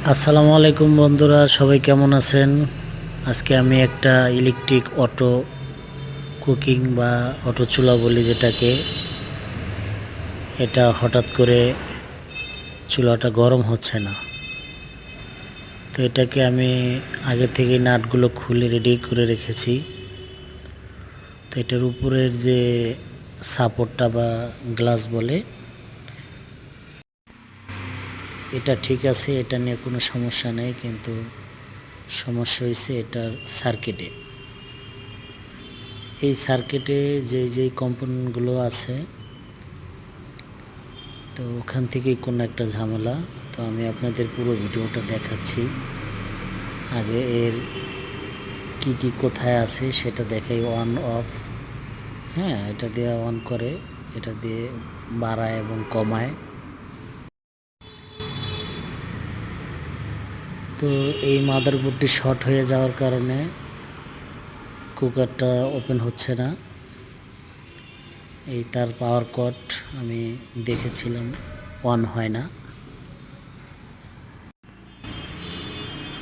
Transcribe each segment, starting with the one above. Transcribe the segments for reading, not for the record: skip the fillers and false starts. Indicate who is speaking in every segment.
Speaker 1: আসসালামু আলাইকুম বন্ধুরা, সবাই কেমন আছেন? আজকে আমি একটা ইলেকট্রিক অটো কুকিং বা অটো চুলা বলি যেটাকে, এটা হঠাৎ করে চুলাটা গরম হচ্ছে না। তো এটাকে আমি আগে থেকে নাটগুলো খুলে রেডি করে রেখেছি। তো এটার উপরের যে সাপোর্টটা বা গ্লাস বলে, এটা ঠিক আছে, এটা নিয়ে কোনো সমস্যা নেই, কিন্তু সমস্যা হয়েছে এটার সার্কিটে। এই সার্কিটে যেই কম্পোনেন্টগুলো আছে, তো ওখান থেকেই কোনো একটা ঝামেলা। তো আমি আপনাদের পুরো ভিডিওটা দেখাচ্ছি। আগে এর কি কোথায় আছে সেটা দেখাই। অন অফ, হ্যাঁ, এটা দিয়ে অন করে, এটা দিয়ে বাড়ায় এবং কমায়। তো এই মাদারবোর্ডটি শর্ট হয়ে যাওয়ার কারণে কুকারটা ওপেন হচ্ছে না। এই তার পাওয়ার কট আমি দেখেছিলাম, অন হয় না।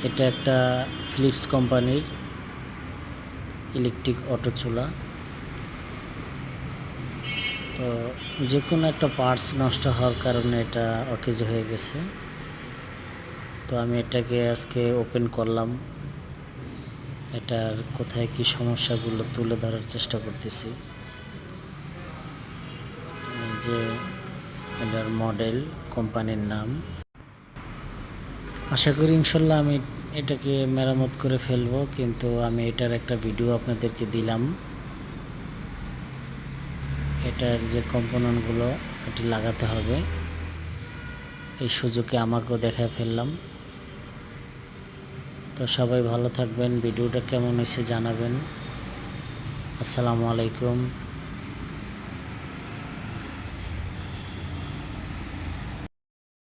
Speaker 1: এটা একটা ফিলিপস কোম্পানির ইলেকট্রিক অটো চুলা। তো যে কোনো একটা পার্টস নষ্ট হওয়ার কারণে এটা অকেজ হয়ে গেছে। তো আমি এটাকে আজকে ওপেন করলাম, এটার কোথায় কি সমস্যাগুলো তুলে ধরার চেষ্টা করতেছি। যে এটার মডেল, কোম্পানির নাম। আশা করি ইনশাল্লাহ আমি এটাকে মেরামত করে ফেলবো, কিন্তু আমি এটার একটা ভিডিও আপনাদেরকে দিলাম। এটার যে কম্পোনেন্টগুলো এটি লাগাতে হবে, এই সুযোগে আমাকেও দেখায় ফেললাম। তো সবাই ভালো থাকবেন, ভিডিওটা কেমন হয়েছে জানাবেন। আসসালামু আলাইকুম।